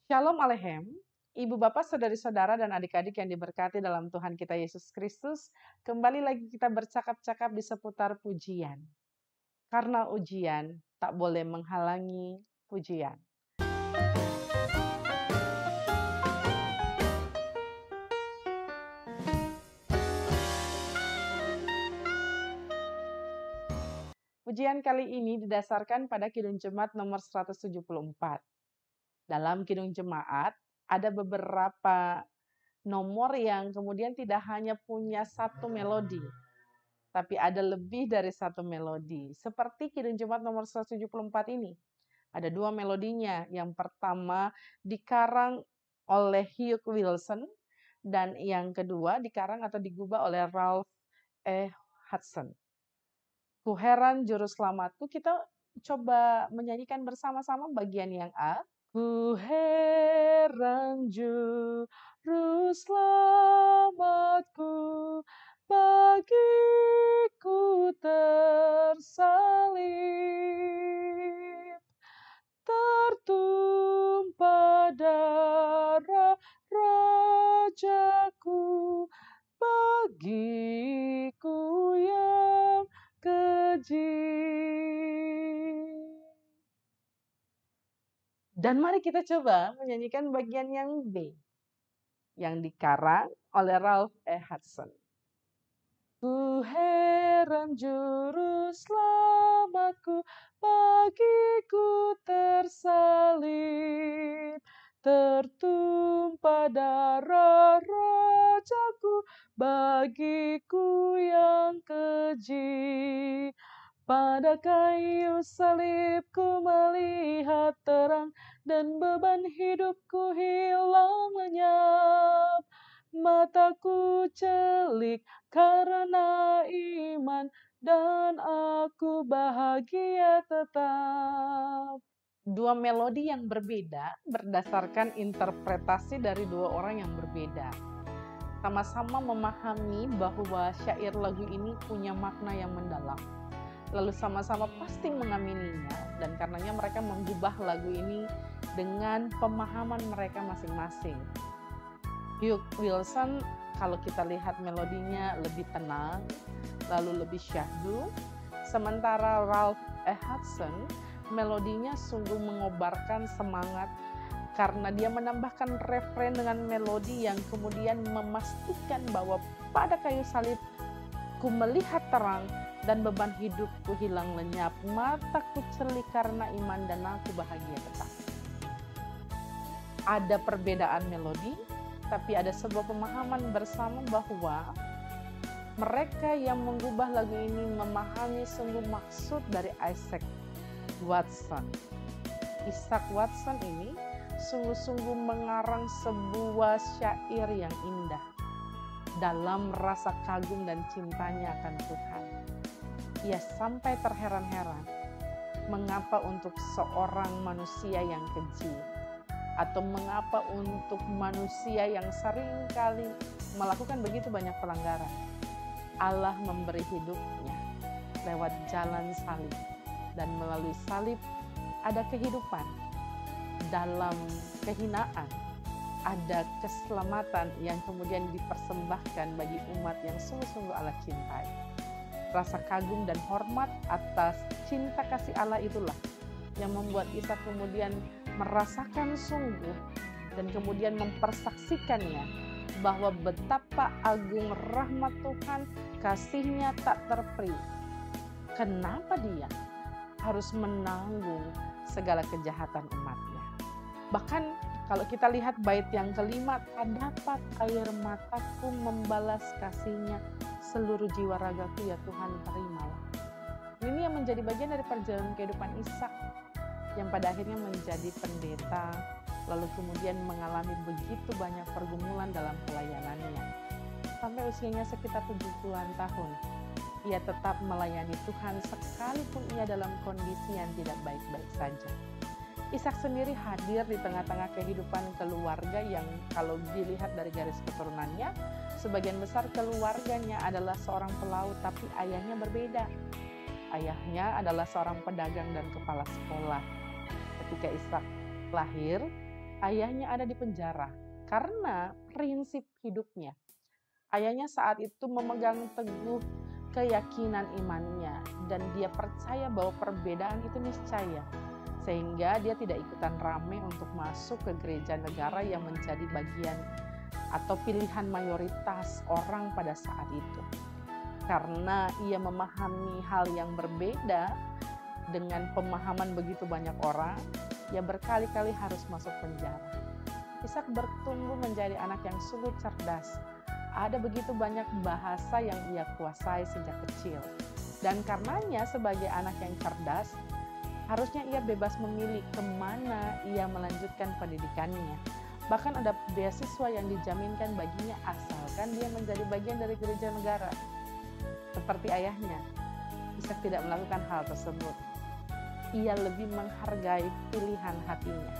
Shalom Alehem, Ibu Bapak, Saudari-saudara dan adik-adik yang diberkati dalam Tuhan kita Yesus Kristus. Kembali lagi kita bercakap-cakap di seputar pujian. Karena ujian tak boleh menghalangi pujian. Pujian kali ini didasarkan pada Kidung Jemaat nomor 174. Dalam Kidung Jemaat ada beberapa nomor yang kemudian tidak hanya punya satu melodi, tapi ada lebih dari satu melodi. Seperti Kidung Jemaat nomor 174 ini. Ada dua melodinya. Yang pertama dikarang oleh Hugh Wilson dan yang kedua dikarang atau digubah oleh Ralph E. Hudson. Ku heran juru selamatku, kita coba menyanyikan bersama-sama bagian yang A. Ku heran juru selamatku, bagiku tersalib, tertumpah darah Rajaku, bagiku yang keji. Dan mari kita coba menyanyikan bagian yang B, yang dikarang oleh Ralph E. Hudson. Ku heran juru selamatku, bagiku tersalib, tertumpah darah Rajaku, bagiku yang keji. Pada kayu salib ku melihat terang, dan beban hidupku hilang lenyap. Mataku celik karena iman, dan aku bahagia tetap. Dua melodi yang berbeda berdasarkan interpretasi dari dua orang yang berbeda. Sama-sama memahami bahwa syair lagu ini punya makna yang mendalam. Lalu sama-sama pasti mengamininya, dan karenanya mereka mengubah lagu ini dengan pemahaman mereka masing-masing. Hugh Wilson, kalau kita lihat melodinya lebih tenang, lalu lebih syahdu. Sementara Ralph E. Hudson, melodinya sungguh mengobarkan semangat karena dia menambahkan refren dengan melodi yang kemudian memastikan bahwa pada kayu salib ku melihat terang, dan beban hidupku hilang lenyap. Mataku celik karena iman, dan aku bahagia tetap. Ada perbedaan melodi, tapi ada sebuah pemahaman bersama bahwa mereka yang mengubah lagu ini memahami sungguh maksud dari Isaac Watson. Isaac Watson ini sungguh-sungguh mengarang sebuah syair yang indah dalam rasa kagum dan cintanya akan Tuhan. Ia sampai terheran-heran mengapa untuk seorang manusia yang keji, atau mengapa untuk manusia yang seringkali melakukan begitu banyak pelanggaran, Allah memberi hidupnya lewat jalan salib, dan melalui salib ada kehidupan. Dalam kehinaan ada keselamatan yang kemudian dipersembahkan bagi umat yang sungguh-sungguh Allah cintai. Rasa kagum dan hormat atas cinta kasih Allah itulah yang membuat Ishak kemudian merasakan sungguh dan kemudian mempersaksikannya bahwa betapa agung rahmat Tuhan, kasih-Nya tak terperi. Kenapa dia harus menanggung segala kejahatan umatnya? Bahkan kalau kita lihat bait yang kelima, dapat air mataku membalas kasih-Nya, seluruh jiwa ragaku ya Tuhan terimalah. Ini yang menjadi bagian dari perjalanan kehidupan Ishak yang pada akhirnya menjadi pendeta, lalu kemudian mengalami begitu banyak pergumulan dalam pelayanannya. Sampai usianya sekitar 70-an tahun, ia tetap melayani Tuhan sekalipun ia dalam kondisi yang tidak baik-baik saja. Ishak sendiri hadir di tengah-tengah kehidupan keluarga yang kalau dilihat dari garis keturunannya, sebagian besar keluarganya adalah seorang pelaut, tapi ayahnya berbeda. Ayahnya adalah seorang pedagang dan kepala sekolah. Ketika Ishak lahir, ayahnya ada di penjara karena prinsip hidupnya. Ayahnya saat itu memegang teguh keyakinan imannya dan dia percaya bahwa perbedaan itu niscaya. Sehingga dia tidak ikutan rame untuk masuk ke gereja negara yang menjadi bagian atau pilihan mayoritas orang pada saat itu. Karena ia memahami hal yang berbeda dengan pemahaman begitu banyak orang, ia berkali-kali harus masuk penjara. Ishak bertumbuh menjadi anak yang sungguh cerdas. Ada begitu banyak bahasa yang ia kuasai sejak kecil. Dan karenanya sebagai anak yang cerdas, harusnya ia bebas memilih kemana ia melanjutkan pendidikannya. Bahkan ada beasiswa yang dijaminkan baginya asalkan dia menjadi bagian dari gereja negara. Seperti ayahnya, Ishak tidak melakukan hal tersebut. Ia lebih menghargai pilihan hatinya.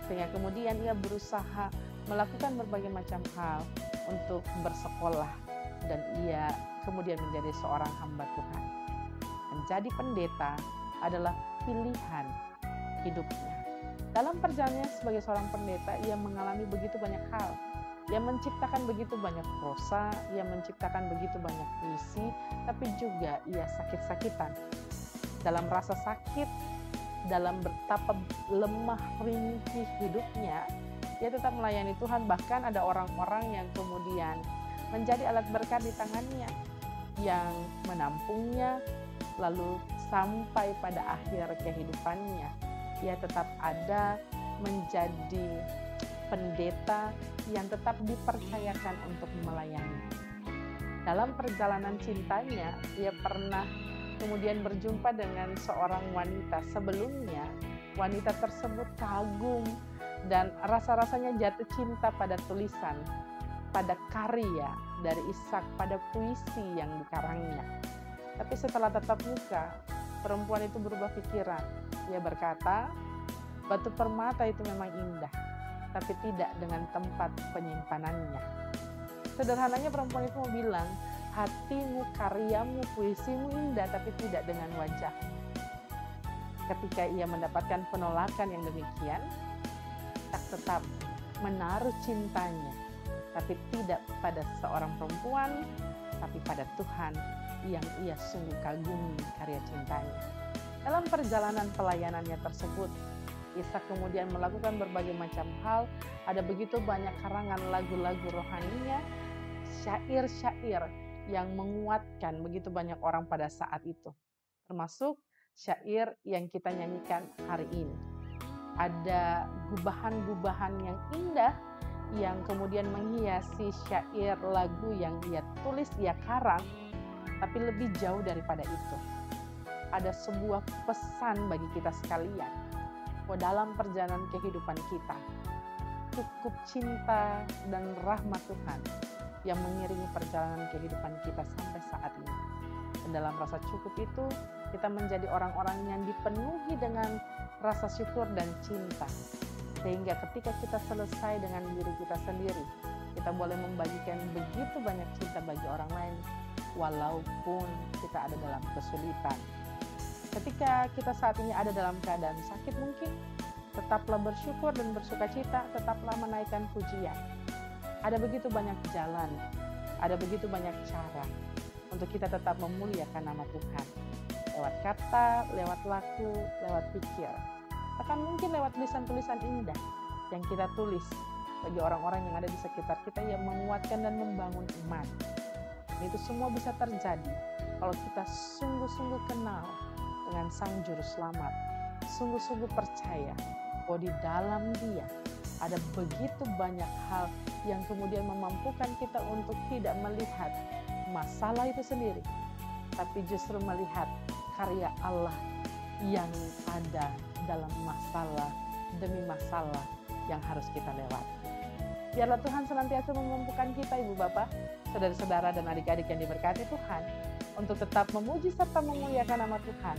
Sehingga kemudian ia berusaha melakukan berbagai macam hal untuk bersekolah. Dan ia kemudian menjadi seorang hamba Tuhan. Menjadi pendeta adalah pilihan hidupnya. Dalam perjalanannya sebagai seorang pendeta, ia mengalami begitu banyak hal. Ia menciptakan begitu banyak prosa, ia menciptakan begitu banyak puisi, tapi juga ia sakit-sakitan. Dalam rasa sakit, dalam betapa lemah ringkih hidupnya, ia tetap melayani Tuhan. Bahkan ada orang-orang yang kemudian menjadi alat berkat di tangannya, yang menampungnya, lalu sampai pada akhir kehidupannya, ia tetap ada menjadi pendeta yang tetap dipercayakan untuk melayani. Dalam perjalanan cintanya, ia pernah kemudian berjumpa dengan seorang wanita. Sebelumnya, wanita tersebut kagum dan rasa-rasanya jatuh cinta pada tulisan, pada karya dari Ishak, pada puisi yang dikarangnya. Tapi setelah tatap muka, perempuan itu berubah pikiran. Ia berkata, batu permata itu memang indah, tapi tidak dengan tempat penyimpanannya. Sederhananya perempuan itu mau bilang, hatimu, karyamu, puisimu indah, tapi tidak dengan wajah. Ketika ia mendapatkan penolakan yang demikian, tak tetap menaruh cintanya, tapi tidak pada seorang perempuan, tapi pada Tuhan yang ia sungguh kagumi karya cintanya. Dalam perjalanan pelayanannya tersebut, Ishak kemudian melakukan berbagai macam hal. Ada begitu banyak karangan lagu-lagu rohaninya, syair-syair yang menguatkan begitu banyak orang pada saat itu. Termasuk syair yang kita nyanyikan hari ini. Ada gubahan-gubahan yang indah yang kemudian menghiasi syair lagu yang ia tulis, ia karang, tapi lebih jauh daripada itu. Ada sebuah pesan bagi kita sekalian, bahwa dalam perjalanan kehidupan kita, cukup cinta dan rahmat Tuhan yang mengiringi perjalanan kehidupan kita sampai saat ini. Dan dalam rasa cukup itu, kita menjadi orang-orang yang dipenuhi dengan rasa syukur dan cinta. Sehingga ketika kita selesai dengan diri kita sendiri, kita boleh membagikan begitu banyak cinta bagi orang lain, walaupun kita ada dalam kesulitan. Ketika kita saat ini ada dalam keadaan sakit mungkin, tetaplah bersyukur dan bersukacita, tetaplah menaikkan pujian. Ada begitu banyak jalan, ada begitu banyak cara untuk kita tetap memuliakan nama Tuhan. Lewat kata, lewat laku, lewat pikir. Bahkan mungkin lewat tulisan-tulisan indah yang kita tulis bagi orang-orang yang ada di sekitar kita yang menguatkan dan membangun iman. Dan itu semua bisa terjadi kalau kita sungguh-sungguh kenal dengan Sang Juru Selamat, sungguh-sungguh percaya bahwa di dalam Dia ada begitu banyak hal yang kemudian memampukan kita untuk tidak melihat masalah itu sendiri, tapi justru melihat karya Allah yang ada dalam masalah demi masalah yang harus kita lewati. Biarlah Tuhan senantiasa memampukan kita, Ibu Bapak, saudara-saudara dan adik-adik yang diberkati Tuhan, untuk tetap memuji serta memuliakan nama Tuhan,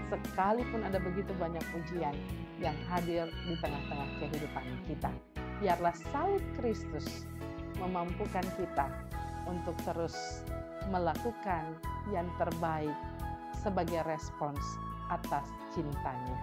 sekalipun ada begitu banyak ujian yang hadir di tengah-tengah kehidupan kita. Biarlah salib Kristus memampukan kita untuk terus melakukan yang terbaik sebagai respons atas cintanya.